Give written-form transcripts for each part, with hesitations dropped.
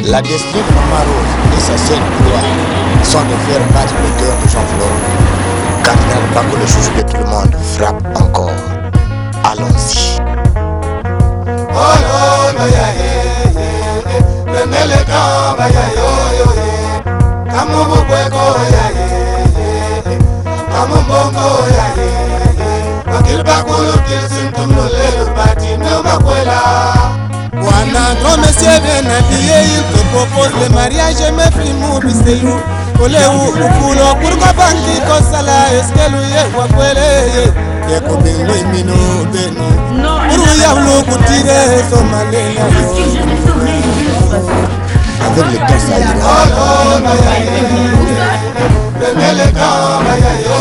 La destinée de Maman Rose et sa seule gloire sont de faire battre le cœur de Jean Florent. Cardinal Paco, le chouchou de tout le monde, frappe encore. Allons-y. Oh non, no, ya, prenez le temps, ya, yo, Kamubu Bweko, ya, Kamumbongo, ya, Bakil Bakulu, Kilsintum, no, Lelo, Bati, no, Makwela. Wana grand monsieur bien habillé, il te propose le mariage, mais frimou biseyou. Koleou ukulo kurko banki kosala eskelu ye wakwele ye kubingo imino beno. Uru ya vlo kutire somalena. Avec le temps ça ira. Oh non, no, ya, prenez le temps, ya, yo,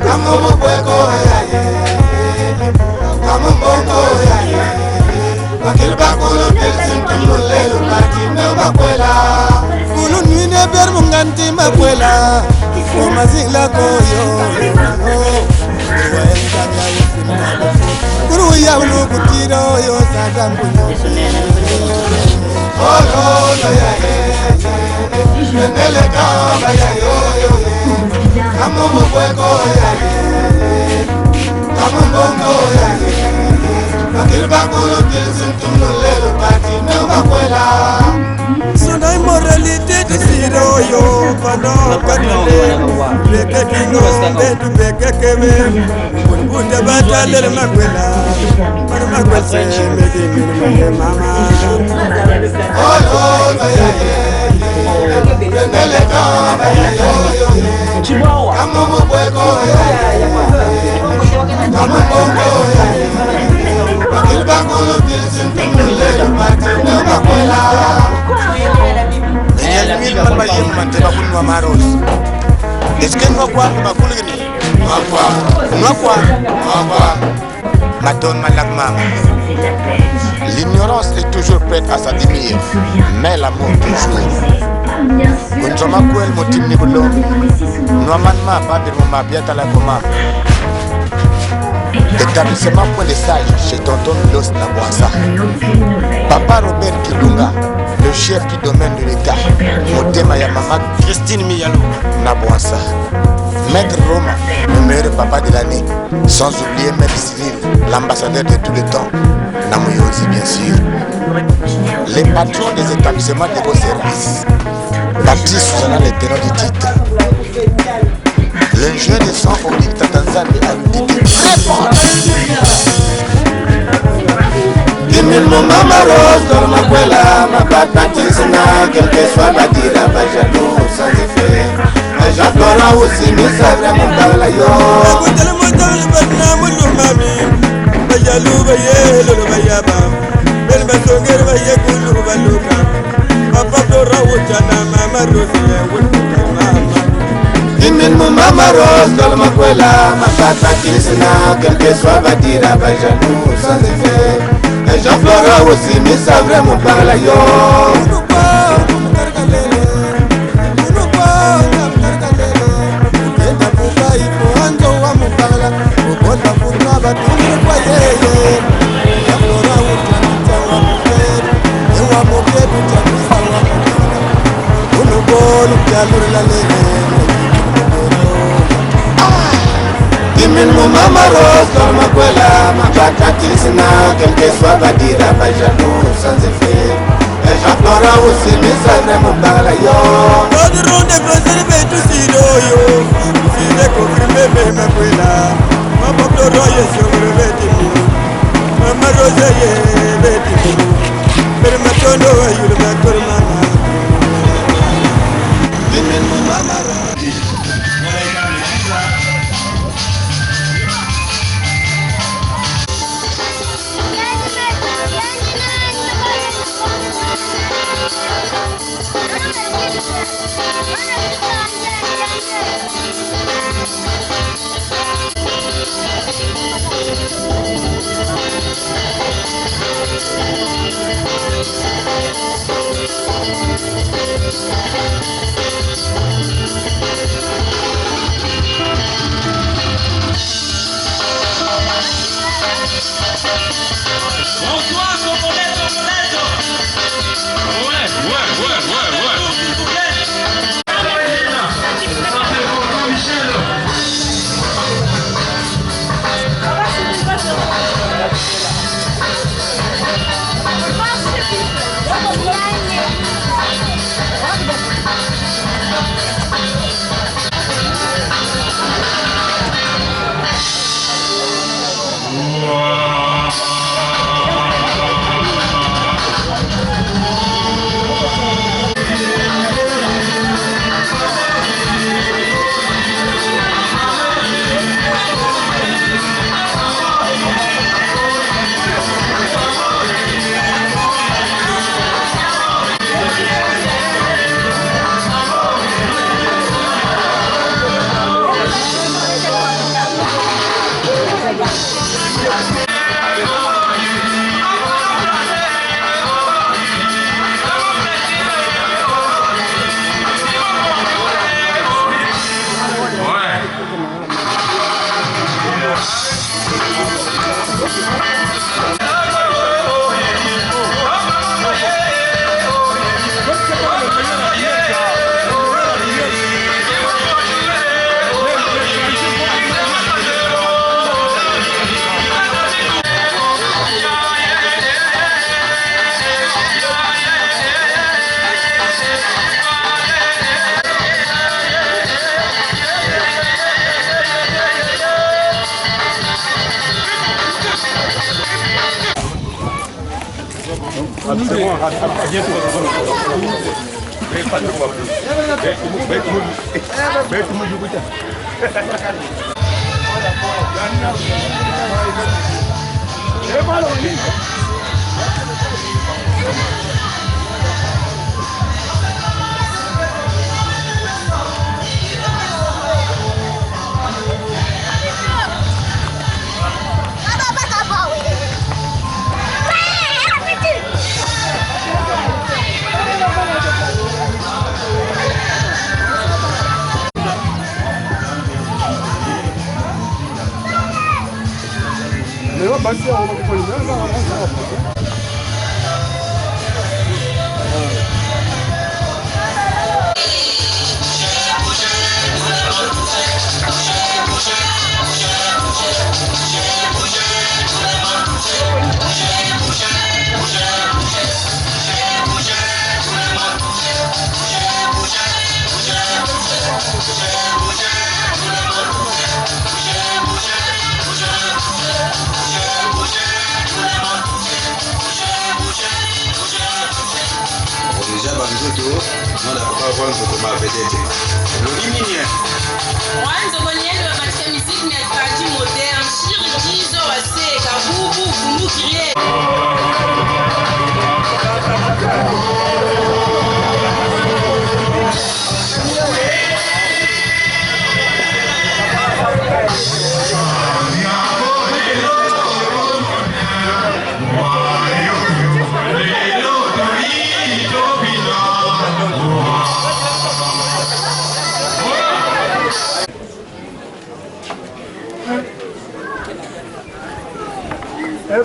Kamubu Bweko, ya, Kamumbongo, ya, Bakil Bakulu, Kilsintum, no, Lelo, Bati, no, Makwela. Kulu nwine ber munganti makwela. Komazila koyo. Uru ya vlo kutire yo sadambuno. Oh no, no, ya, prenez le temps, ya, yo, Kamubu Bweko, ya, Kamumbongo, ya, Bakil Bakulu, Kilsintum, no, Lelo, Bati, no, Makwela. Son immoralité de Siroyo, pendant Katale, le Katino, Betu Bekakeme, Bunda Batale, le Makwela, Makwese, Medina, Mama. Oh no, no, ya, prenez le temps, ya, yo, Kamubu Bweko, ya, Kamumbongo, ya, Bakil Bakulu, Kilsintum, no, Lelo, Bati, no, Makwela. Est-ce que nous quoi ma coulée? Nous quoi? Madone Malagma. L'ignorance est toujours prête à s'admirer, mais l'amour toujours. Kunjoma kwel motim nibulo. Noamanma pas de moment bien à la coma. Établissement pour les sages chez tonton Los Naboisa. Papa Robert Kilunga, le chef du domaine de l'État. Motema ya maman Christine Miyalo Naboisa. Maître Roma, le meilleur papa de l'année. Sans oublier Maître Cyril, l'ambassadeur de tout le temps. Namoyosi bien sûr. Les patrons des établissements de vos services. Baptiste Susanna, le tenant du titre. Le jeu de son au dictat Tanzanie a une idée très forte. Dimil mon Mama Rose, dans ma quella, ma papatisna, quel que soit la dira, pas jaloux, sans effet. Mais j'adore aussi, mais ça vraiment par la yo. Dimil mon Mama Rose, dans ma quella, ma papatisna, quel que soit la dira, pas jaloux, sans effet. Mais j'adore aussi, mais ça vraiment par la yo. Dimil mon Mama Rose, dans ma quella, ma patatissina, quel que soit va dire, pas jaloux, sans effet. Et j'adore aussi, mais ça vraiment par la yo. Nous de préserver tout si yo, si les confirmés, mais ma quella, ma porte roye sur le vêtement, ma rosée, vêtement, mais ma tono, il m'a tourné. Dimil mon Mama Rose. Bonsoir, Congolais, Congolaises.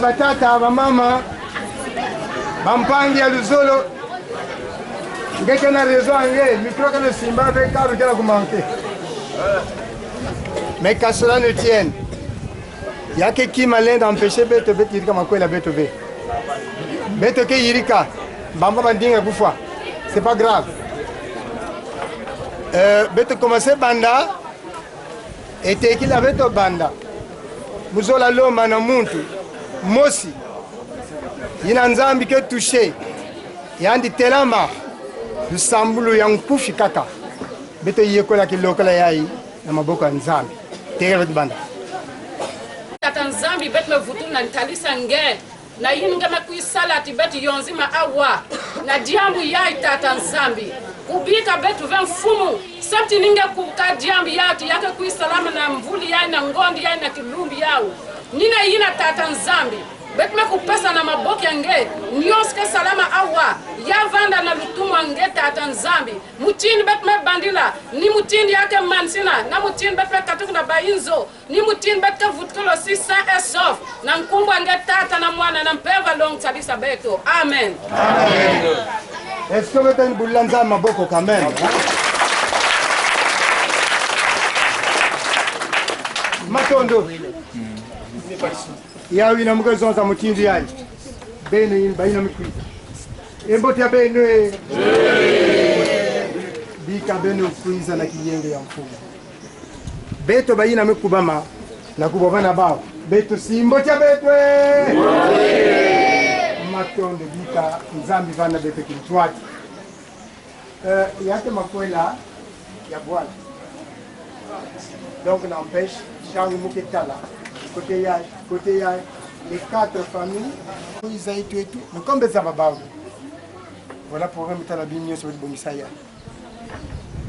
Batata bamama bampangi ya luzolo ngeke na raison ange micro que le simba avec cadre qui a commenté mais qu'à cela ne tienne il y a que qui malin d'empêcher bête bête yirika makwela bête bête ke yirika bamba bandinga kufa c'est pas grave bête commencer banda et qu'il avait to banda muzola loma na muntu mosi yina nzambi ke touché yandi telama lusambulu ya nkufi kaka beto yekola kilokola yayi na maboko ya nzambi tere banda tata nzambi bet me vutu na ntalisa nge na yinga makuisala ati bet yonzima awa na diambu yayi tata nzambi kubika betu ven fumu sabti ninga kuka diambu yati yake kuisalama na mvuli yayi na ngondi yayi na kilumbi yao nina yina tata nzambi bet me kupesa na maboki yange nyoske salama awa ya vanda na lutumu ange tata nzambi mutini bet me bandila ni mutini yake mansina na mutini bet me katuku na bayinzo ni mutini bet ke vutkulo si sa esof na nkumbu ange tata na mwana na mpeva long tabisa beto amen. Amen. Est-ce que vous êtes une boule de maboko quand même? Matondo. Ya wina mgezo za mutindi yayi. Beno yin bayina mikuita. Embo tia beno e. Bika beno kuiza na kiyenge ya mfumo. Beto bayina mikubama na kubovana bao. Beto simbo tia beto e. Matondo bika nzambi vana beto kimtwati. Yake makwela ya bwana. Donc n'empêche, Charles Mouketala, côté Yaï, les 4 familles, ils ont été tout. Mais comme ça va bas, voilà pour remettre la bigne sur le bon Isaya.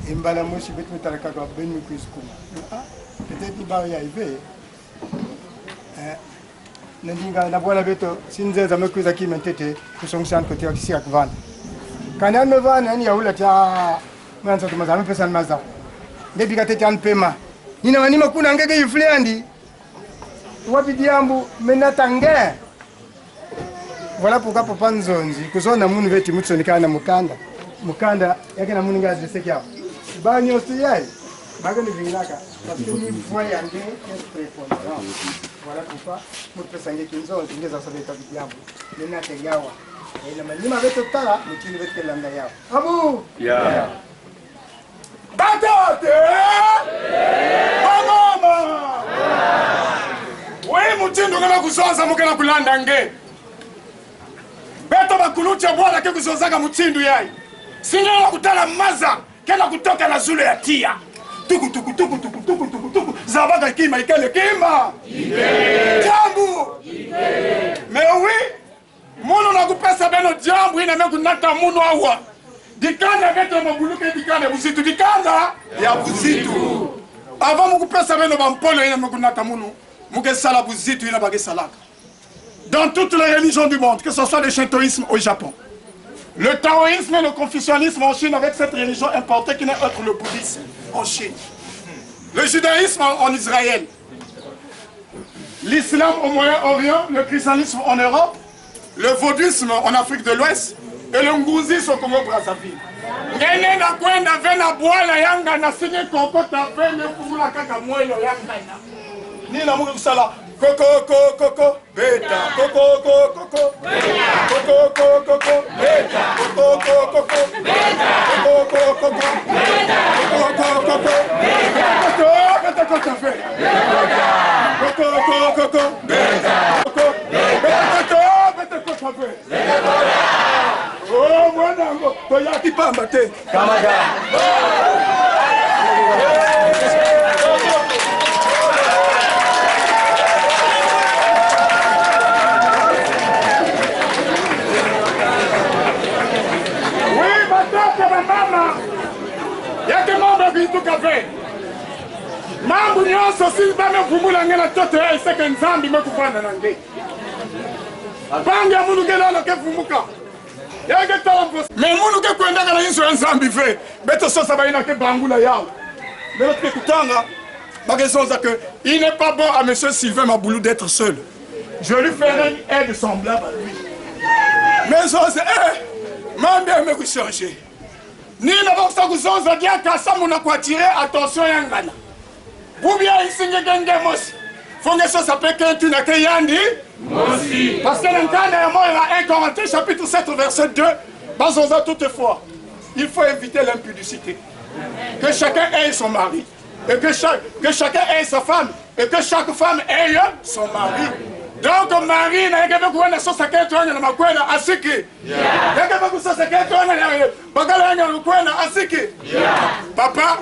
Et Mbalamo, je vais mettre la cagou, ben me cuise comme. Peut-être qu'il va y arriver. N'indiga na bola beto, sinze za me cuise qui m'entête, que son sang côté ici à Van. Quand on me va, on y a où la tia, mais on s'en demande jamais personne maza. Depuis que tu es en paiement. Nina wanima kuna ngege yufleandi wapi diambu menatange. Voilà pourquoi papa nzonzi kuzona munu veti mutsonikana mukanda yake na munu ngazi sekia banyo siyai bagani vinaka parce que ni voyage est prépondérant. Voilà pourquoi mutpesa ngeki nzonzi ngeza sabeta diambu menatengawa ina malima veto tala mutini veti landa yao abu yeah. Batate! Mama! Wewe mutindo ngana kuzoza mukena kulanda nge. Beto bakulucha bwana ke kuzozaga mutindo yayi. Singela kutala maza kena kutoka na zule ya tia. Tuku. Zabaga kima ikele kima. Jambu. Mais oui, mono na kupesa beno jambu ina mekunata muno awa. Dikanda beto mabuluke dikanda buzitu dikanda ya buzitu. Avant mon kupesa beno bampolo ina mekunata muno muke sala buzitu ina bage salaka. Dans toutes les religions du monde, que ce soit le shintoïsme au Japon, le taoïsme et le confucianisme en Chine avec cette religion importée qui n'est autre le bouddhisme en Chine, le judaïsme en Israël, l'islam au Moyen-Orient, le christianisme en Europe, le vaudisme en Afrique de l'Ouest et le ngouzisme au Congo-Brazzaville. Ngene na kwenda vena bwala yanga na sinye kokota vene kufula kaka mwelo yanga na. Nina mungu kusala Coco, beta, coco, beta, coco, beta, coco, beta, coco, beta, oh, mwanangu, toyaki pamba te. Kamada. Mama, yake mambo kitu kafe. Mambo nyonso silba me kumula ngena toto ya iseke nzambi me kufana nange. Bangi ya munu gela ke fumuka. Yake talampo. Me munu ke kwenda kana inso nzambi fe. Beto sosa ba ina ke bangula yao. Mais notre kutanga, ma question c'est que il n'est pas bon à monsieur Sylvain Maboulou d'être seul. Je lui ferai une aide semblable à lui. Mais ça c'est man bien me changer. Nina baksa kuzonza dia kasa muna kwa tirer attention yangana. Ou bien isinge genge mosi. Fonge so ça peut que tu n'as que yandi mosi. Parce que l'entendre ya moi la 1 Corinthiens chapitre 7 verset 2 bazonza toutefois. Il faut éviter l'impudicité. Que chacun ait son mari et que chacun ait sa femme et que chaque femme ait son mari. Donc Marie na yeke beku wana sosa ketu wana na makwela asiki. Yeke beku sosa ketu wana na bagala wana na makwela asiki. Papa,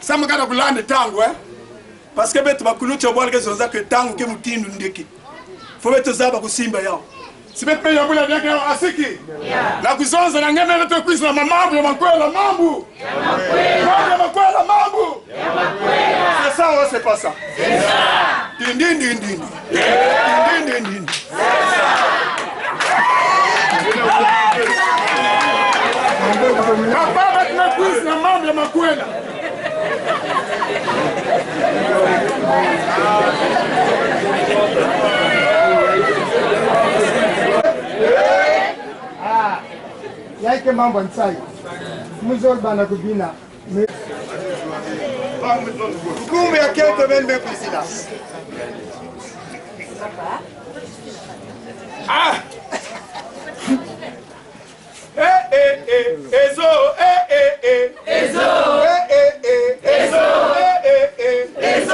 ça me garde kulande tangu parce que betu bakulucha bwala ke zonza ke tangu ke mutindu ndeki. Fo betu zaba kusimba yao. Si betu ya bula yake asiki. Na kuzonza na ngeme betu kuisa na mamambu ya makwela mambu. Ya makwela mambu. C'est ça ou c'est pas ça? C'est ça. Papa avec ma cuisse na mambo ya makwela. Yake mambo nsai. Muzol bana kubina. Kumbe ya kete bende kwisila. Ah! Ezo, Ezo, Ezo, Ezo,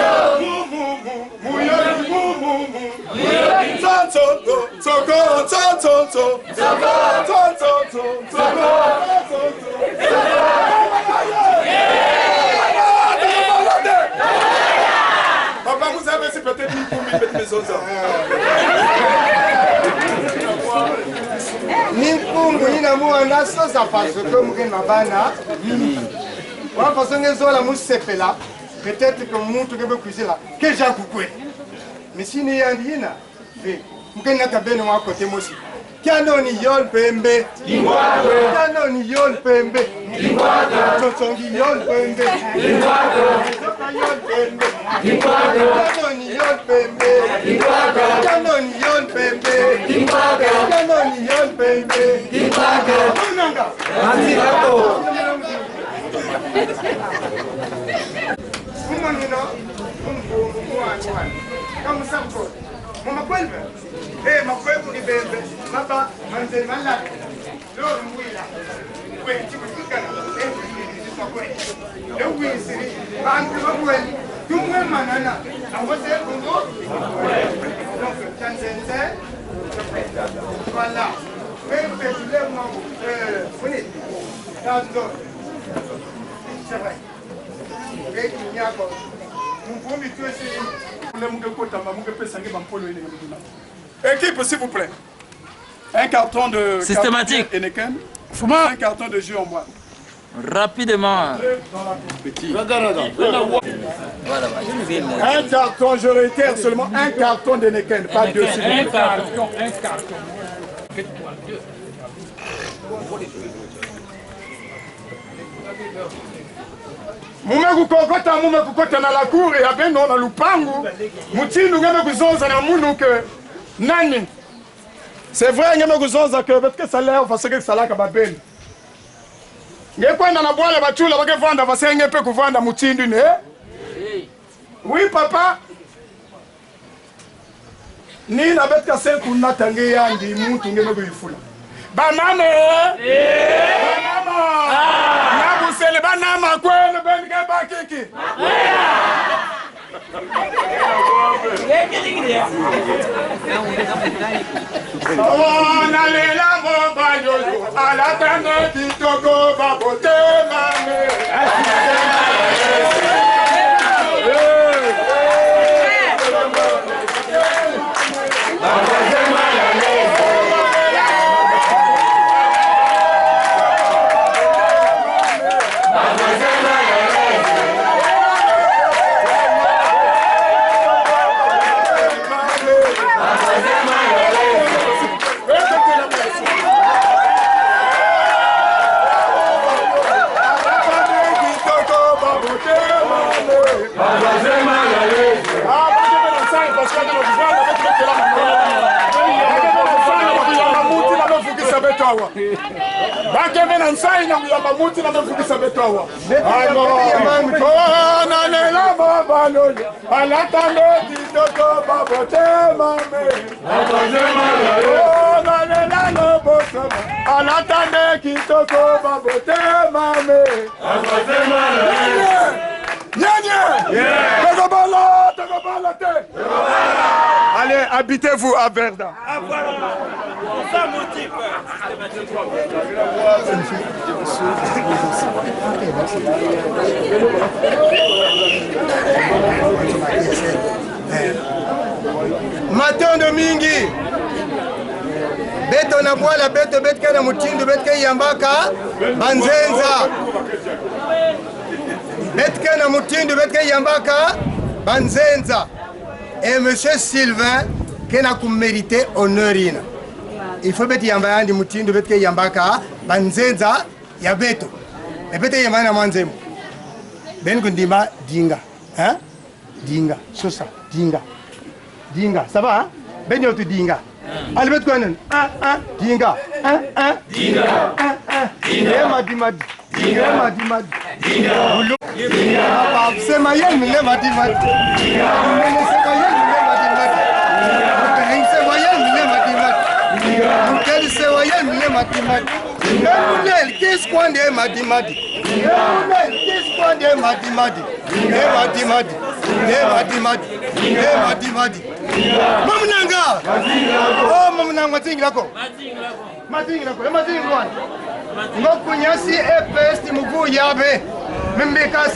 Papa, vous avez si peut-être mis pour mettre mes autres. Nimpungu ina muanda sosa paso comme que mabana. Wa façon ngezola musepela. Peut-être que muntu ke bekwizela que ja kukwe. Mais si ni yandina, ve mukena kabene wa kote mosi. Kiano ni yol pembe. Limbwago. Kiano ni yol pembe. Limbwago. Totongi yol pembe. Limbwago. Toka yol pembe. Limbwago. Kiano ni yol pembe. Limbwago. Kiano ni yol pembe. Limbwago. Kiano ni yol pembe. Limbwago. Unanga. Asirato. Umanino. Kamu sampo. Mama kwelbe. Eh, makwelbe ni bembe. Baba, manzeli malaki. Loro mwila. Kwe, chiku tukana. Kwa kwe. Ewi siri. Bantu makweli. Tumwe manana. Awose kungo. Donc, chanzenze. Voilà. Bembe, tule mwangu. Funi. Tando. C'est vrai. Et il n'y a pas. Équipe, s'il vous plaît. Un carton de systématique. Heineken. Un carton de jus en bois. Rapidement. Un carton, je réitère seulement un carton de Heineken, pas deux. Un carton. Mume kukota na la cour ya beno na lupangu mutindu ngeme kuzonza na munu ke nani. C'est vrai ngeme kuzonza ke betke salaire parce que salaka babeni. Ngekwenda na bwala batula bakevanda basenge pe kuvanda mutindu ne. Oui papa. Ni na betka senku natange yandi mutu ngeme kuyifula. Banane. Banama. Nabusele banama kwenu benike bakiki. Nalela bomba yoyo alatane kitoko babote mame. Bakeme na nsai na kuyamba muti na mfukisa betowa. Na lela baba loli. Alata lodi toto babote mame. Na lela no bosama. Alata neki toto babote mame. Nyanye. Tegobala te. Allez, habitez-vous à Verdun. Matondo mingi. Beto na bwala beto betka na mutindu betka yambaka banzenza. Betka na mutindu betka yambaka banzenza. et M. Sylvain qui n'a mérité honneur. Il faut que yamba andi mutindo betke yambaka banzenza ya beto. Et bete yamba na manzemo. Ben kundima dinga. Hein? Dinga. Sosa. Dinga. Dinga. Ça va, hein? Ben yotu dinga. Allez, bet quoi, dinga. Dinga. Dinga. Madi. Dinga. C'est Mayel, mais le madi. Qu'est-ce qu'on est madi? Mamunanga! Oh, Mamunanga, Matingako. Ngokunyasi EPS mugu yabe. Mbeka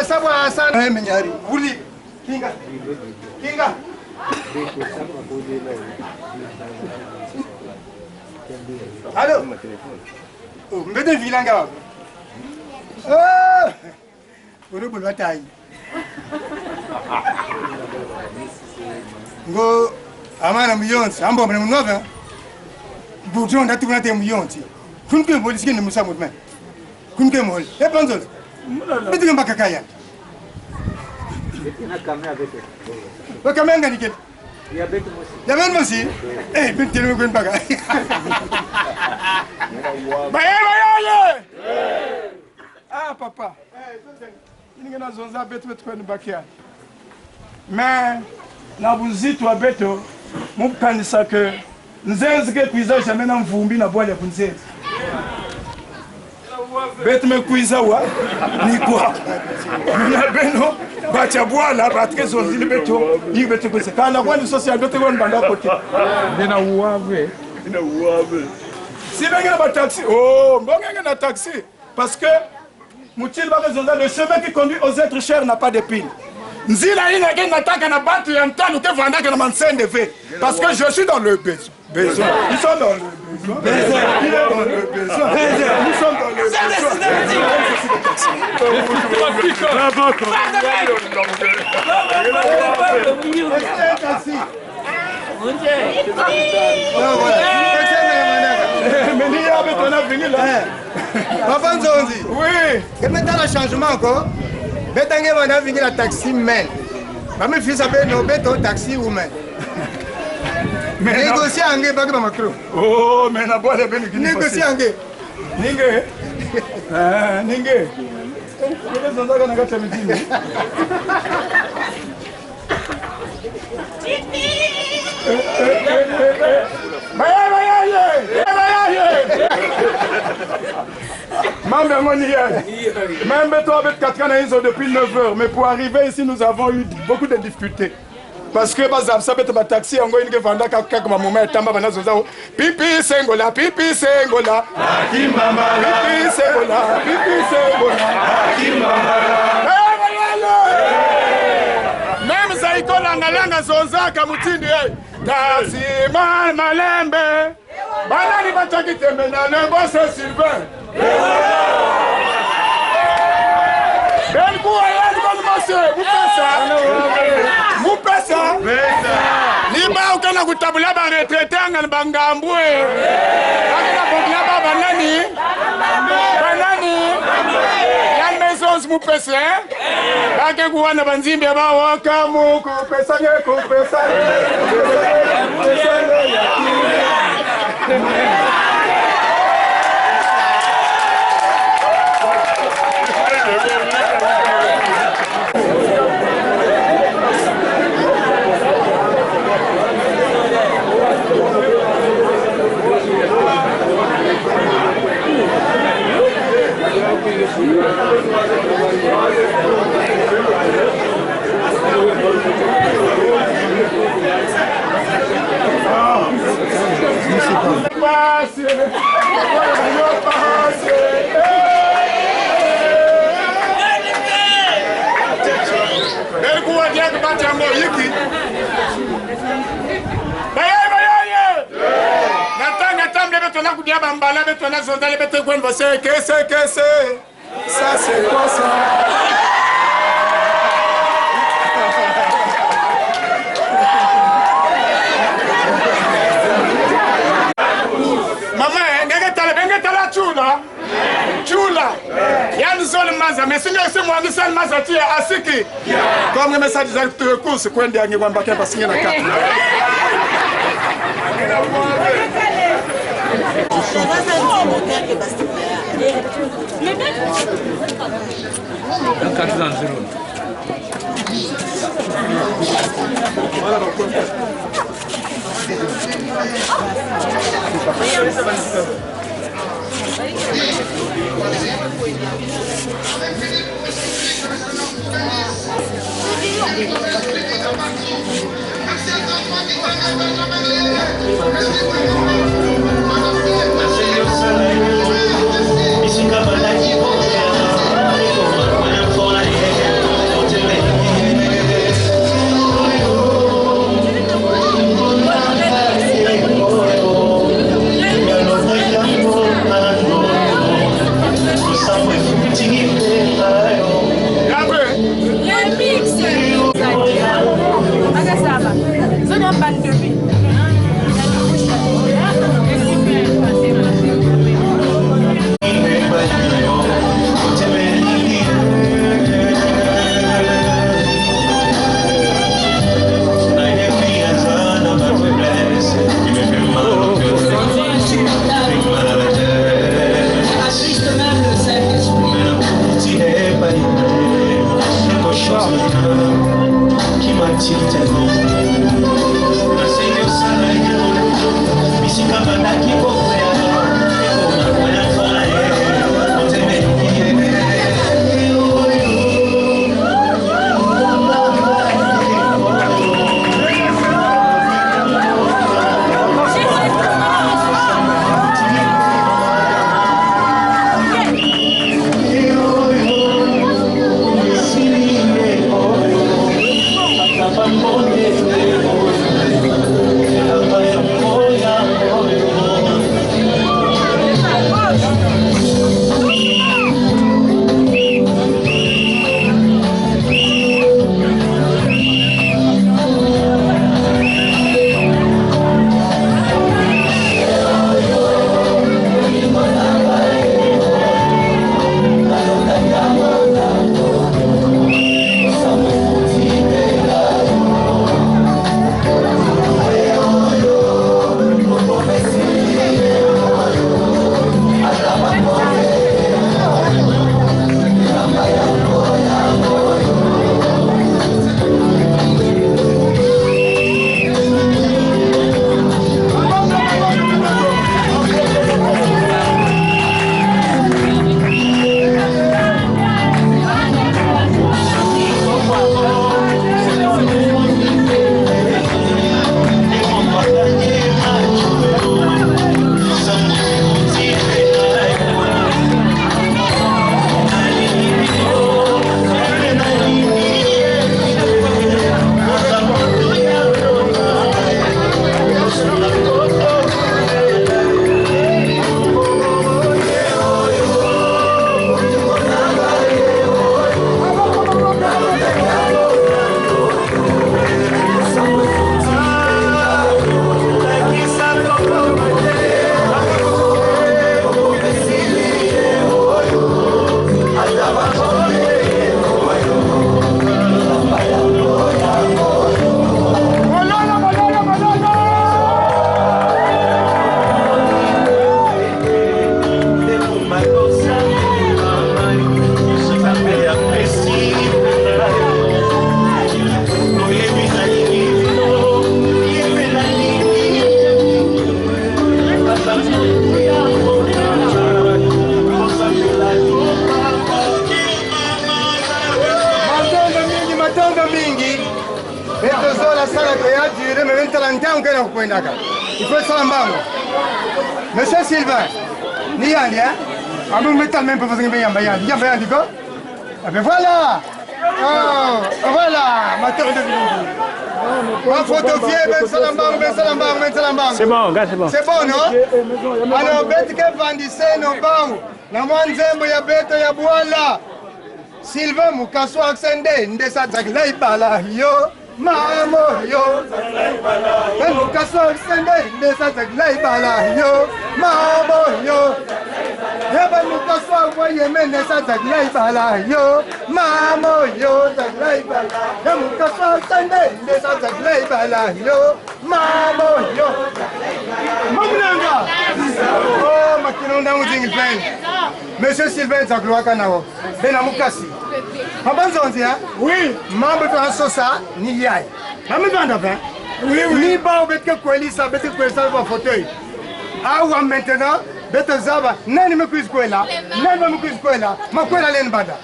sabu asana. Menyari. Uli. Kinga. Allô? Mbede vilanga. Oh! Uru bulwatai. Ngo amana muyonsi ambo mna mnova. Bujon datu na te muyonsi. Kunke polisi ne musa mutme. Kunke mol. E panzo. Bitu mbaka kaya. Ina kamera bete. Wa kamera ngani ket. Ya bete mosi. Ya ben mosi. Bitu le ngwen baga. Baye. Ah papa. Ninge na zonza betu kwenu bakia. Mais na buzito abeto mukanisa ke nzenzi ke kuiza jamais na mvumbi na bwali ya kunzenzi. Bet me kuiza wa ni kwa. Na beno bacha bwala batke zonzi beto ni beto kuiza. Kana kwa ni social beto kwa mbanda kote. Ndena uave. Si benga na taxi. Oh, mbonga na taxi parce que Moutil va raisonner le chemin qui conduit aux êtres chers n'a pas de pile. Nzila ina ke nataka na batu ya mtano ke vandaka na mansende ve parce que je suis dans le besoin. Ils sont dans le besoin. Il est dans le besoin. Nous sommes dans le besoin. Papa Nzonzi. Oui. Et maintenant le changement encore. Betange va venir la taxi men. Mami fils appelle no beto taxi woman. Négocier ange bagi ba makro. Oh, mais na boile ben qui négocier ange. Ninge. Ninge. Kile zonza kana kata mitini. Même toi avec 4 ans depuis 9 heures, mais pour arriver ici nous avons eu beaucoup de difficultés. Parce que bazam ça bête ba taxi ngo inge vanda kaka kama moment tamba bana zoza pipi sengola akimama pipi sengola akimama même zaiko langa zoza kamutindi taxi malembe bana ni bataki temena le boss Sylvain ben kuwa yandi kon monsieur Mupesa ni ba ukana kutabula ba retraité ngana bangambwe akana bokla ba banani ya maisons Mupesa bake kuwana banzimbe ba wakamu kupesa Ça c'est quoi ça? Maza, mais si nous sommes en train de Mazati à Siki, comme le message des acteurs de course, quand il y a un baquet pour signer la carte. Il faut être en Monsieur Sylvain, ni un lien. Ah, vous mettez le même pour vous dire, ah ben voilà. Oh, voilà, ma terre de vie. Ma photographier, c'est bon, gars, c'est bon. C'est bon, non? Alors, bête que vendissez nos bancs. Na mwanzembo ya beto ya bwala. Sylvain Mukaso Aksende, ndesa zaglai bala yo. Mamo yo. Mukaso Aksende, ndesa zaglai bala yo. Mamo yo. Yaba mukaswa voye mene sa tagla ibala yo. Mamo yo tagla ibala. Ya mukaswa tande inde sa tagla ibala yo. Mamo yo. Mamunanga. Oh makinonda mujingi pen. Monsieur Sylvain Zagloa Kanao. Bena mukasi. Mabanzonzi hein? Oui. Mambo to sosa ni yai. Mamu vanda ben. Oui oui. Ni ba obetke kweli sa betke kweli sa ba fauteuil. Awa maintenant Beto Zaba, nani me kuis kwela, nani me kuis kwela, ma kwela len bada.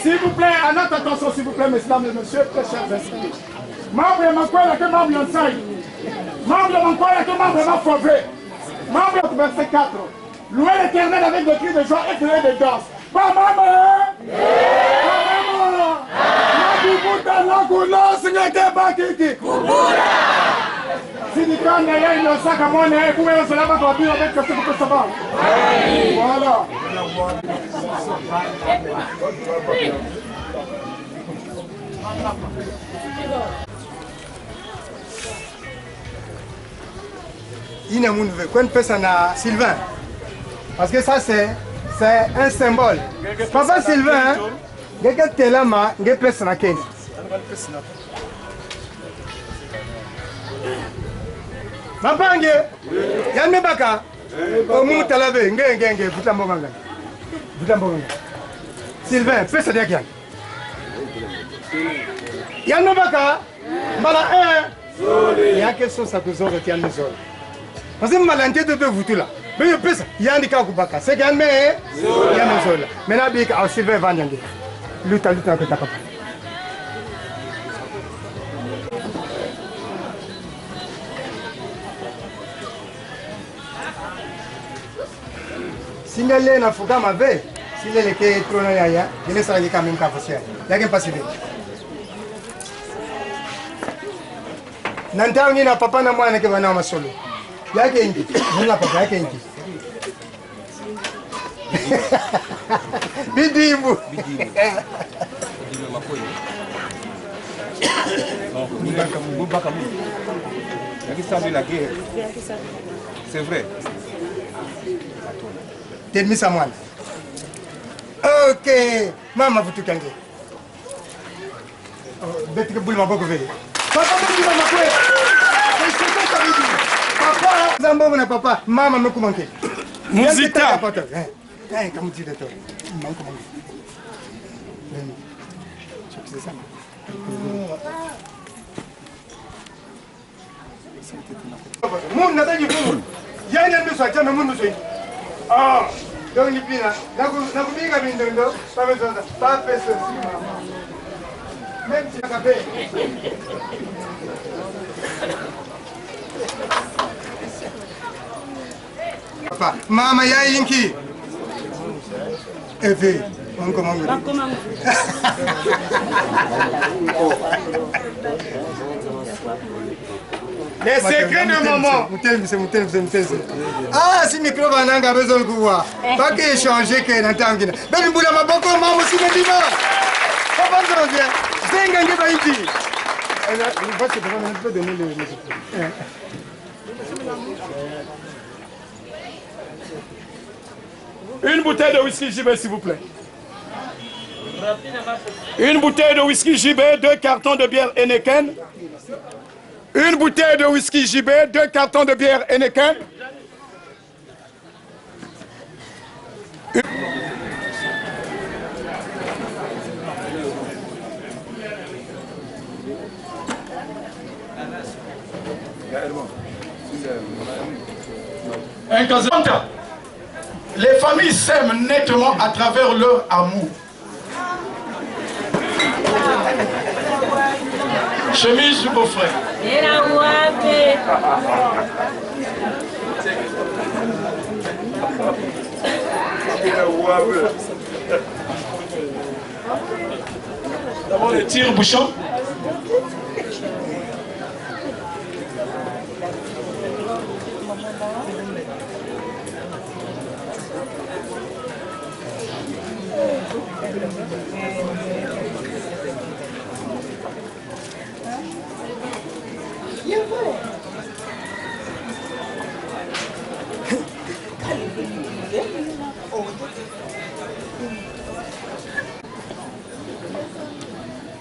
S'il vous plaît, à notre attention, s'il vous plaît, mesdames et messieurs, très chers invités. Membre de ma kwela que membre y'ensai. Membre de ma kwela que membre m'a fauvé. Membre de verset 4. Louez l'Éternel avec des cris de joie et de danse. Pas maman! Kubuta na kulosi ngeke bakiki Kubura Sinikanda ya inosaka mwane kume yoselaba kwa biyo beka siku kwa sababu Voilà Il y a une personne à Sylvain. Parce que ça c'est un symbole. Papa Sylvain, quelqu'un qui est là, il y a une personne à Kenya. Papa, il y a une baka. Omu talabe, ngenge, butamboganga. Sylvain, personne à Kenya. Il y a une baka. Mala il y a quelque chose à vous autres nous autres. Parce que malanté de vous tout là. Mais il y a un cas qui baka. C'est qu'il y a une autres. Maintenant, il y a Sylvain Vandende. Luta que t'as pas. Si elle n'a pas ma veille, si elle est trop naïa, il est salé quand même qu'à faire. Il y a qu'un passé. N'entends ni na papa na moi ne que va na ma solo. Il y a qu'un qui, ni na papa, il y a qu'un qui. Bidimu. C'est vrai. T'es mis à moi. Ok. Maman, vous tout kangé. Bête que boule ma boque vélé. Papa, papa, Zambo, mon papa, maman me commenter. Musita. Comme tu dis, toi. Maman comment. C'est ça. Mon n'a pas dit vous. Il y a un peu de ça, mais mon nous ah, donc il y a pas besoin de pas faire ceci. Même si ça fait. Papa, maman, il y a une qui. Eve, on commande. Les secrets de maman. Ah, si micro va n'anga besoin de pouvoir. Pas que échanger que n'entend que. Ben il boula ma boko maman aussi me dit non. Papa ça vient. C'est un gars qui va ici. Je pense que tu peux donner le. Une bouteille de whisky JB s'il vous plaît. Une bouteille de whisky JB, 2 cartons de bière Heineken. Une bouteille de whisky JB, 2 cartons de bière Heineken. Un casement. Les familles s'aiment nettement à travers leur amour. Chemise du beau-frère. D'abord le tire-bouchon.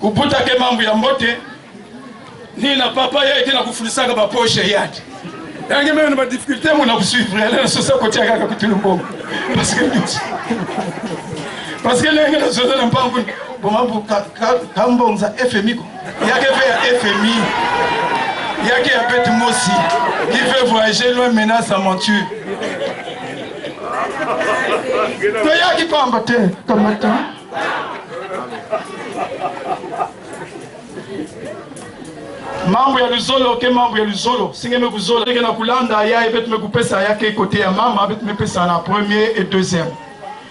Kuputa ke mambo ya mbote ni na papa yake na kufulisaka ba poche yake. Yange mimi na difficulté mo na kusuivre elle so ça côté kaka kutulumbo. Parce que les gens sont dans pas pour mambo kambo za FMI ko. Yake fait FMI. Yake a pète mosi. Qui veut voyager loin menace à monture. To yake pamba te comme ça. Mambo ya luzolo ke mambo ya luzolo singeme kuzolo ngena kulanda ya betu mekupesa yake côté ya mama betu mepesa na premier et deuxième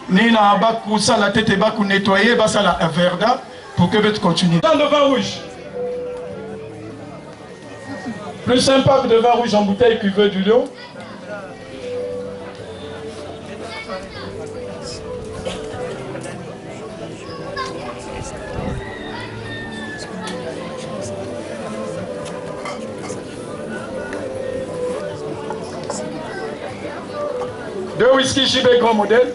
nina baku sala tete baku nettoyer basala verda pour que betu continue dans le vin rouge plus sympa que de vin rouge en bouteille cuvée du Lion. Deux whisky JB grand modèle.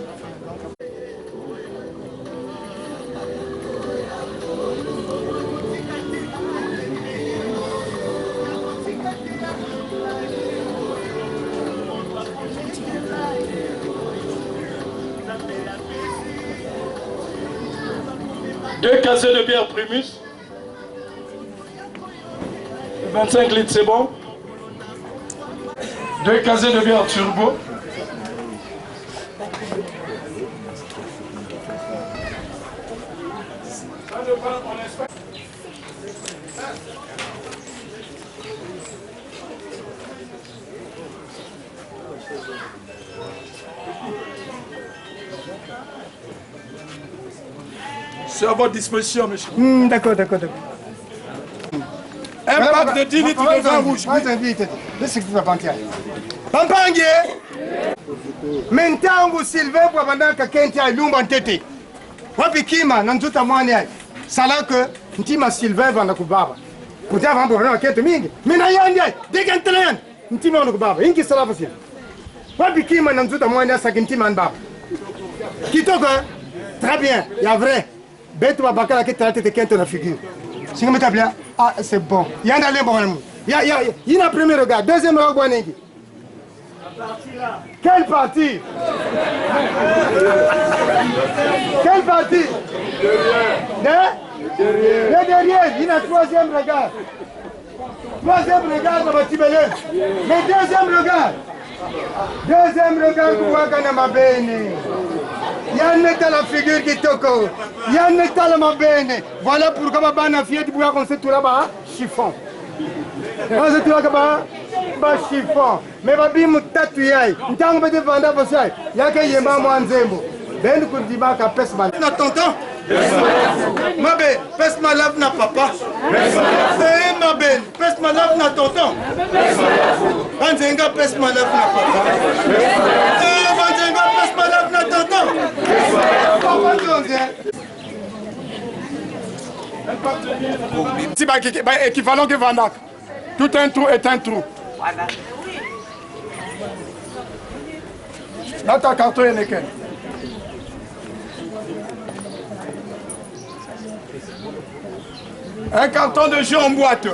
Deux cassettes de bière Primus. 25 litres, c'est bon. Deux cassettes de bière Turbo. C'est à votre disposition, monsieur. D'accord. Un pack de 10 litres de vin rouge. Pampange! Mentangu Sylvain pour abandaka kenti ya lumba ntete. Wapi kima na nzuta mwani ai. Salaka ntima Sylvain vanda kubaba. Kutia vambo na kenti mingi. Mina yandi ai. Dega ntelen. Ntima vanda kubaba. Ingi salafa sia. Wapi kima na nzuta mwani asa ntima nbaba. Kitoko. Très bien, il y a vrai. Bête va bakala qui traite de kenti na figure. Si vous bien, ah c'est bon. Il y a un allé bon. Il y a un premier regard, deuxième regard bonengi. Quelle partie? Quelle partie? Le derrière, il y a un troisième regard. Troisième regard dans ma tibelée. Mais deuxième regard. Deuxième regard pour voir qu'on a ma bene. Il y a un état la figure qui toko. Il y a un état la ma bene. Voilà pourquoi ma bana fille du bois qu'on sait tout là-bas, chiffon. On sait tout là-bas. Ba chiffon mais babi mutatu yai ntango bete vanda bosai yake yemba mwanzembo ben kundima ka pesma na tonton mabe pesma lave na papa eh mabe pesma lave na tonton banzenga pesma lave na papa eh banzenga pesma lave na tonton papa donze Si équivalent que Vandac. Tout un trou est un trou. Là, ta carton est nickel. Un carton de jus en boîte.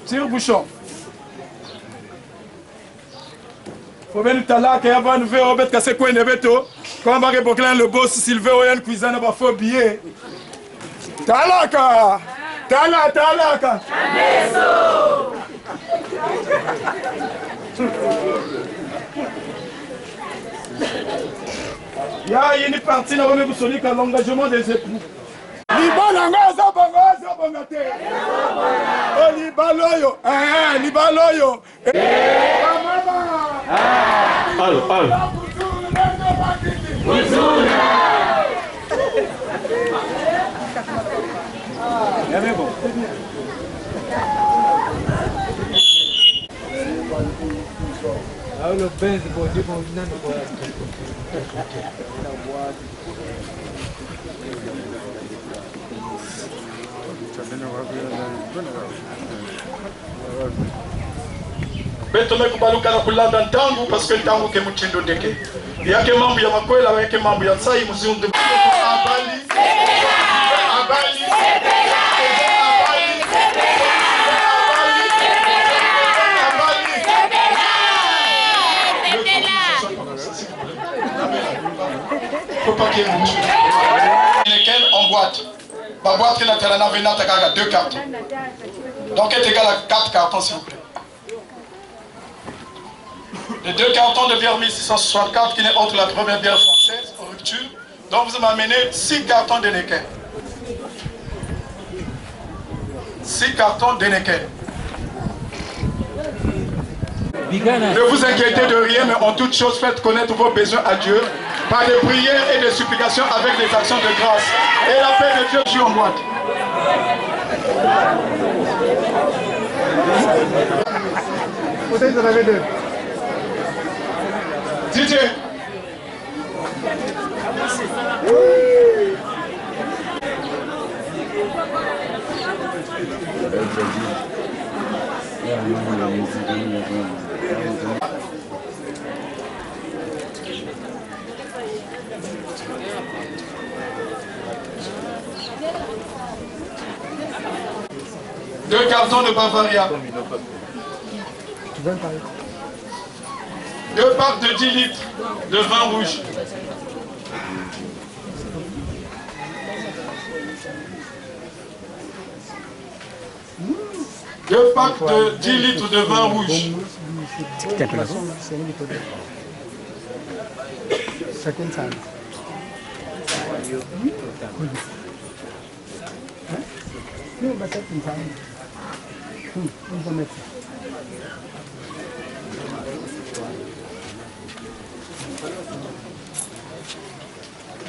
Tire-bouchon. Faut bien tout à l'heure qu'il y a un nouveau Robert qui a ses coins de béton. Quand on va répoquer le boss Sylvain ou une cuisine, on va faire billet. Talaka! Talaka! Il y a une partie dans l'engagement des époux. Libaloyo. Beto mekubaluka na kulanda ntangu parce que ntangu ke mutindo ndeke. Yake mambo ya makwela yake mambo ya sai muzungu. Abali. Abali. Faut pas qu'il y ait mon lesquels en boîte. Ma boîte qui est à 2 cartons. Donc elle est égale à 4 cartons s'il vous plaît. Les 2 cartons de bière 1664 qui n'est autre la première bière française en rupture. Donc vous m'amenez 6 cartons de Neken. 6 cartons de Neken. Ne vous inquiétez de rien, mais en toute chose, faites connaître vos besoins à Dieu par des prières et des supplications avec des actions de grâce. Et la paix de Dieu joue en boîte. Peut-être en avez 2. Didier. Deux cartons de Bavaria. 2 packs de 10 litres de vin rouge. Deux packs de 10 litres de vin rouge.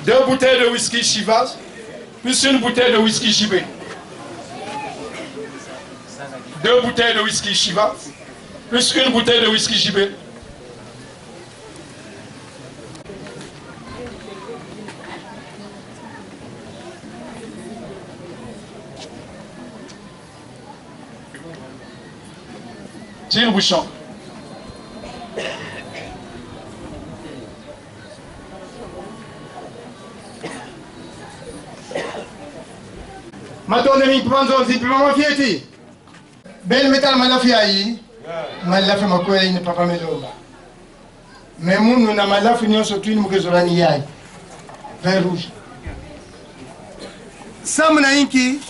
Deux bouteilles de whisky Chivas, plus une bouteille de whisky JB. 2 bouteilles de whisky Chivas, plus une bouteille de whisky JB. Tire le bouchon. Matone mi panzo zipi mama fieti. Bel metal malafi ayi. Malafi makwela ine papa melomba. Memunu na malafi nyonso twini mkezolani yai. Vin rouge. Samna inki.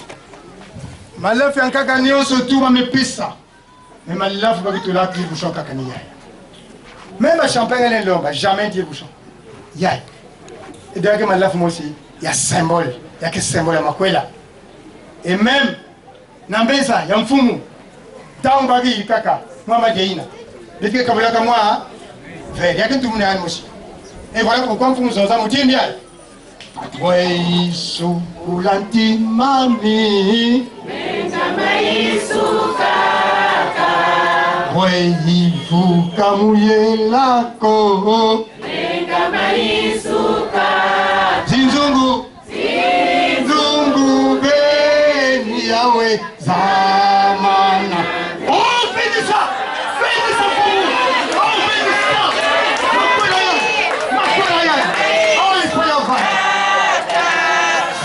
Malafi ankaka nyonso tu bamepisa. Mais malafi bakitula kli bouchon kaka ni yai. Même à champagne elle lomba, jamais dit bouchon. Yai. Et d'ailleurs malafi moi aussi, il y a symbole, il y a que symbole à makwela. Et même, Nambesa, Yamfumu, Tambagi, Kaka, Mama Jaina. Depuis que Kabolaka moi, il y a que tout le monde aussi. Et voilà pourquoi nous sommes en train de oui, Sukulanti Mami. Oui, Fukamuye Lako. Zinzungu. Yahweh Zamana. Oh, fais ça! Fais ça pour nous! Oh, fais ça! Oh, il faut y avoir.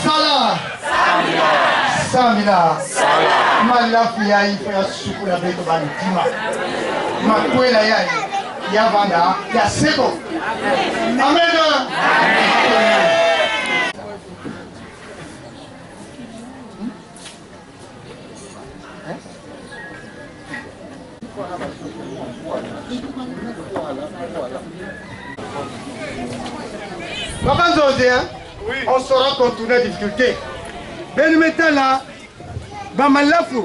Salah! Samila! Malafia, il faut y avoir soukou la bête au bantima. Makwela yai, yavanda, yaseko. Amen! Papa Nzozé, hein? Oui. On saura contourner les difficultés. Mais nous mettons là, malafu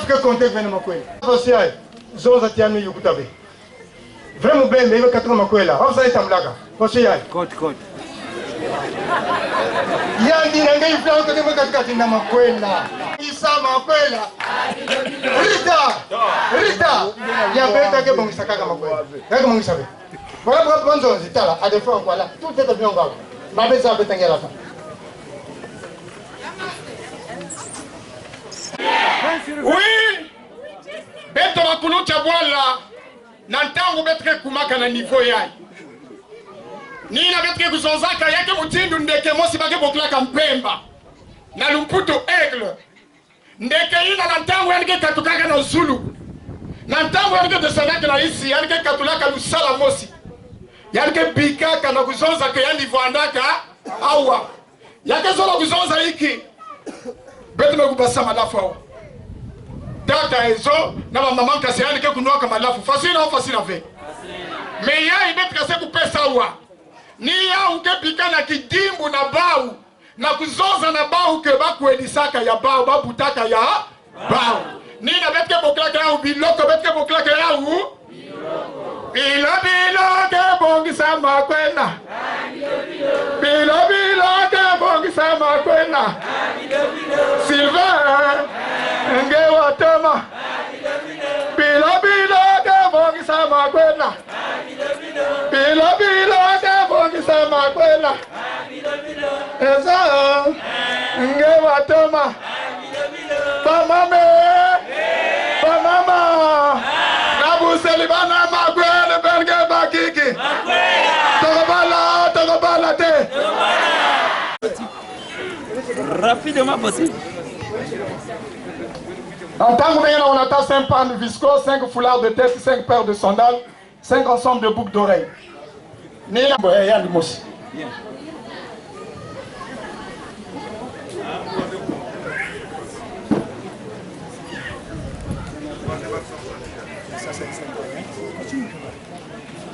que compter venir makwela. Social, zoza tiami yukutabe. Vraiment bien, mais il va 4 makwela. On s'est tamlaga. Social. Code. Yandi nanga ifla ko demo katikati na makwela. Isa makwela. Rita. ya beta ke bon sakaka makwela rek mon sabe voilà pourquoi bonzo zitala à des fois voilà tout est bien ngao ma besa beta ngela fa oui beto bakulucha bwala na ntango betre kumaka na niveau yayi nina betre kuzonzaka yake mutindu ndeke mosi bake boklaka mpemba na lumputo aigle ndeke ina na ntango yanike katukaka na zulu na ntango yanike descendaka na isi yanike katulaka lusala mosi yanike bikaka na kuzonzaka yandivo andaka awa yake zola kuzonza iki beto mekubasa malafu awa data ezo na mama kasi yanike kunuaka malafu fasina au fasina ve me ya ibet kase kupesa wa ni ya ukepika na kidimbu na bau na kuzoza na bau ke bakuedisaka ya bau babutaka ya bau ni na betke boklaka ya biloko betke boklaka ya u bilo ke bongisa makwena bilo ke bongisa makwena Sylvain nge watoma bilo ke bongisa makwena bilo ke bongisa makwena eza nge watoma bamame bamama nabuseli bana makwena berge bakiki tokobala te Rapidement possible. En tant que on attend 5 pains de visco, 5 foulards de tête, 5 paires de sandales, 5 ensembles de boucles d'oreilles.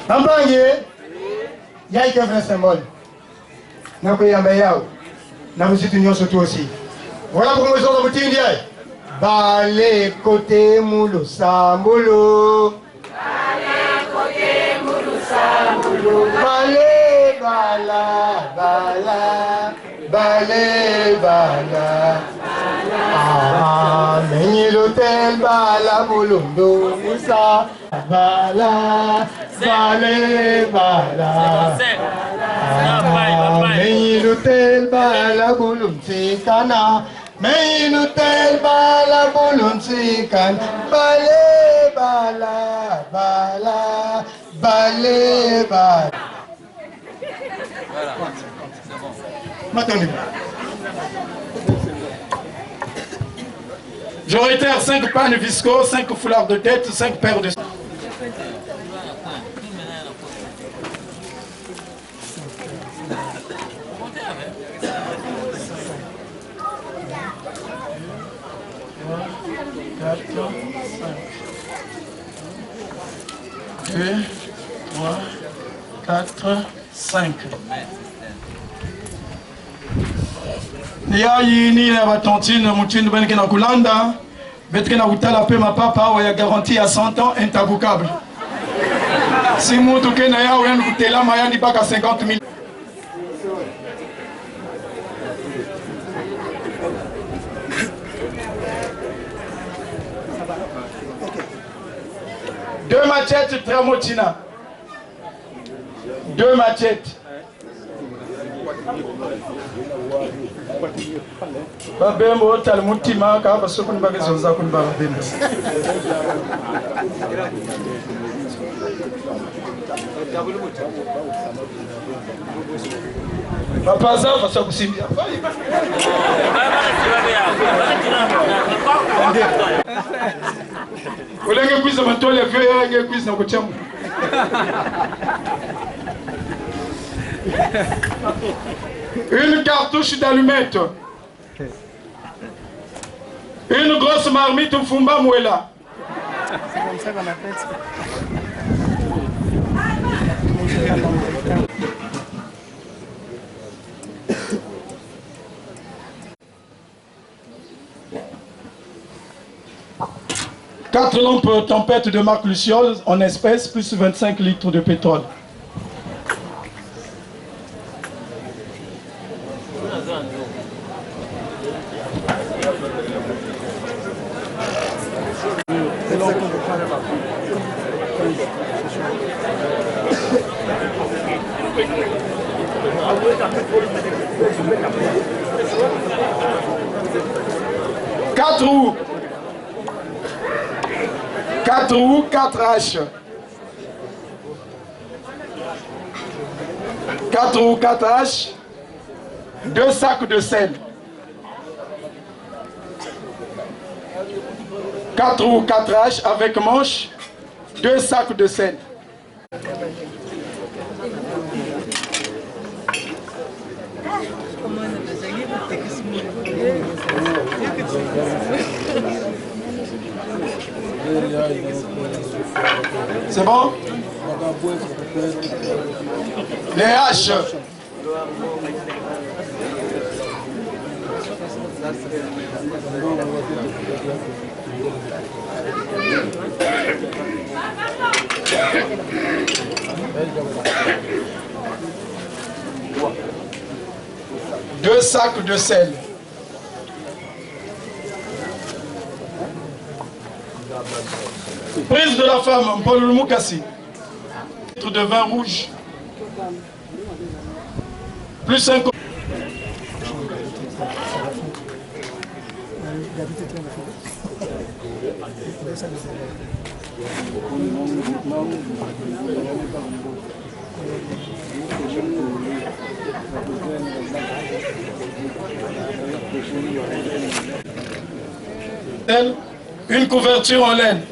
Ambange, ya ike vrai symbole. Na kuyamba yao. Na msitu nyoso tu aussi. Voilà pour nous autres petits indiens. Balé côté moulou samboulou. Balé côté moulou samboulou. Balé bala bala. Balé bala. Ah, meni l'hôtel bala moulundo moussa. Bala. Balé bala. Meinutel bala bulun sikana, meinutel bala bulun sikan, bale bala bala, bale bala. Maintenant. Je réitère 5 pains de visco, 5 foulards de tête, 5 paires de... Deux, 3, 4, 5. Ya yini na batantine mutini benke na kulanda betke na utala pe mapapa wa ya garantie à 100 ans intabukable. Si mutu ke na ya wen kutela mayani baka 50 000. Deux machettes Tramotina. 2 machettes. Babembo talmutima ka basukuni bagezonza kuni babembo. Papa za fasa kusimbia. Olenge kuiza matole vyo yenge kuiza kuchemu. Une cartouche d'allumettes. Une grosse marmite Mfumba Mouela. C'est comme ça qu'on appelle ça. Quatre lampes tempête de marque Luciole en espèces plus 25 litres de pétrole. Quatre roues. 4 roues, 4 haches. 4 roues, 4 haches. 2 sacs de sel. 4 roues, 4 haches avec manche. 2 sacs de sel. C'est bon? Les haches. Deux sacs de sel. Prise de la femme, Paul Moukassi. Litre de vin rouge. Plus un. Une couverture en laine.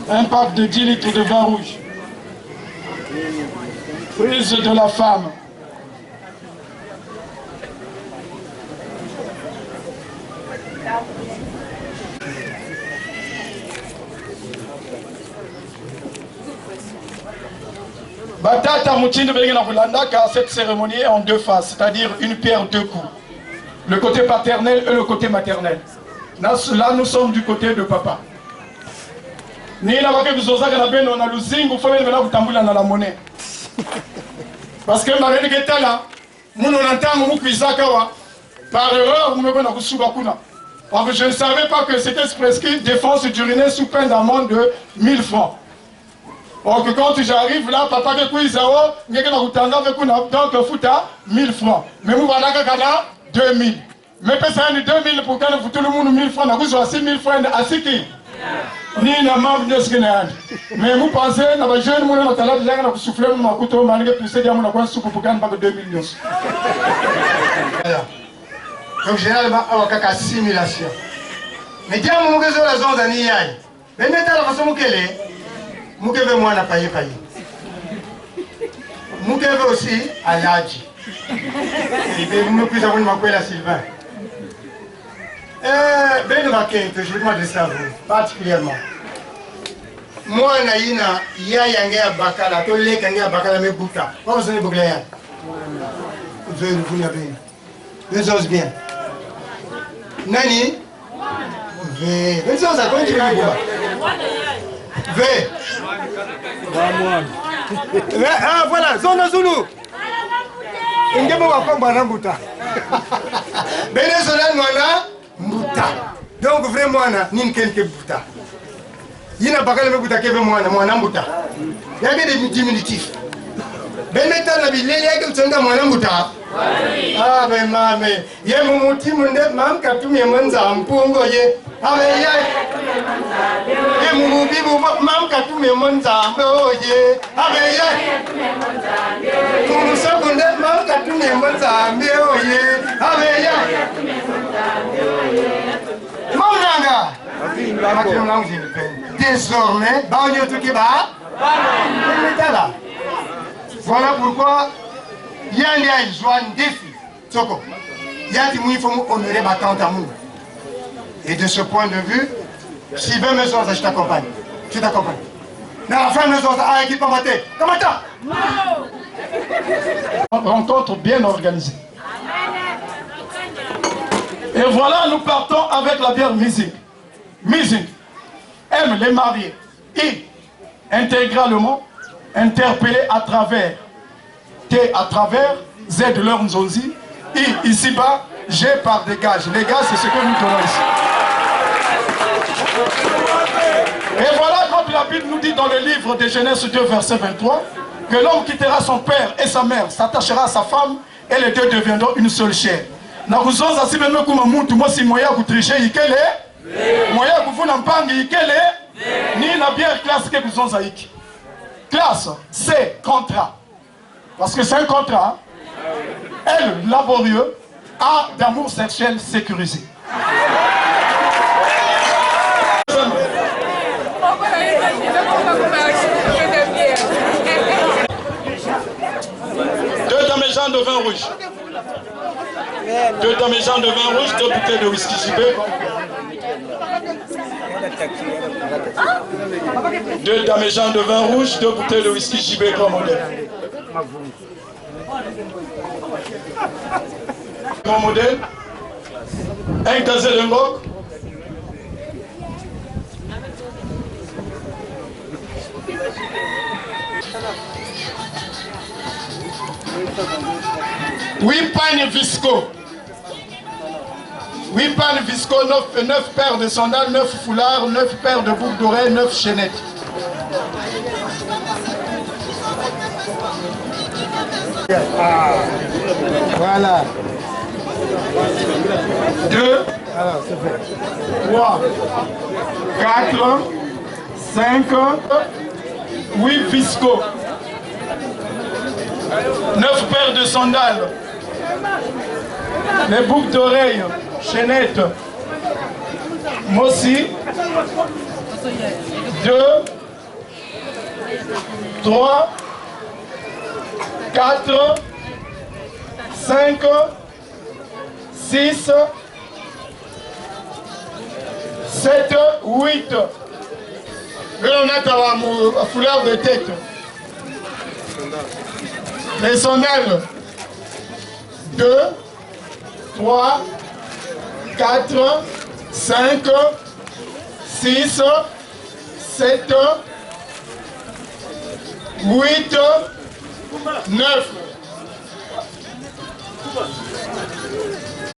Un pack de 10 litres de vin rouge. Prise de la femme. Batata Moutine Belinga, cette cérémonie est en deux faces, c'est-à-dire une pierre deux coups. Le côté paternel et le côté maternel. Là, nous sommes du côté de papa. Parce que par erreur, je ne savais pas que c'était prescrit défense d'uriner sous peine d'amende de 1000 francs. Or que quand j'arrive là, papa que Kouizao, donc fouta 1000 francs. Mais vous voilà 2000. Mais ça 2000 pour que tout le monde 1000 francs, vous avez 6000 francs à Siki. Ni na membre de ce que mais vous pensez que les jeunes gens qui ont soufflé, ils ont couteau, ils ont poussé, ils ont soufflé pour gagner 2 millions. Donc généralement, il y a une simulation. Mais il y a une raison de n'y aller. Mais maintenant, la façon qu'elle est, je veux moi na paye. Je veux aussi à l'âge. Et vous me pouvez avoir une Sylvain. Ben je vais m'adresser à vous, particulièrement. Moi, il y a un bakala, tout le monde a un bakala, mais bouta. Comment vous avez bouclé? Vous n'avez deux os bien. Nani? V. Deux os à quoi tu veux dire? V. Ah voilà, zone Zulu. Ingemo wa komba na bouta. Venezuela mwana mbuta. Donc vraiment ni quelque bouta. Yina bakala me bouta kebe mwana mbuta. Yage des diminutifs. Beneta na bilele yake mtenda mwana mbuta. Ah ben mame, ye mumuti munde mam katumye mwanza mpungo ye. Ave ye. Ye mumubi mam katumye mwanza mpungo ye. Ave ye. Mumusakunde mam katumye mwanza mpungo ye. Ave ye. Maunanga. Désormais, Baonio Tukiba. Voilà pourquoi il y a un défi. Il y a des gens qui font honorer ma tante à nous. Et de ce point de vue, si 20 maisons, je t'accompagne. Je t'accompagne. Dans la fin de maison, à l'équipe en maté. Comment ça? Rencontre bien organisée. Et voilà, nous partons avec la bière musique. Musique aime les mariés et intégralement interpellés à travers Z de leur Nzonzi, I ici-bas, G par dégage. Les gars, c'est ce que nous donnons ici. Et voilà quand la Bible nous dit dans le livre de Genèse 2, verset 23, que l'homme quittera son père et sa mère, s'attachera à sa femme, et les deux deviendront une seule chair. Na kuzonza si meme kuma muntu mosi moya kutriche ikele moya kuvuna mpangi ikele ni na bière classe que kuzonza iki. Classe, c'est contrat. Parce que c'est un contrat. Elle, laborieux, a d'amour sexuel sécurisé. Deux damigeants de vin rouge. Deux damigeants de vin rouge, deux bouteilles de whisky JB. Deux damigeants de vin rouge, deux bouteilles de whisky JB comme modèle. Mon modèle. Un gazelle de rock. Oui, pagne visco. Oui, pagne visco, 9 paires de sandales, 9 foulards, 9 paires de boucles d'oreilles, 9 chaînettes. Ah, voilà. 2, Alors, c'est fait. 3, 4, 5, 8 visco. 9 paires de sandales. Les boucles d'oreilles, chaînettes. Mossi. 2, 3, 4, 5, 6, 7, 8. Et on a un foulard de tête. Les sandales. 2, 3, 4, 5, 6, 7, 8, 9.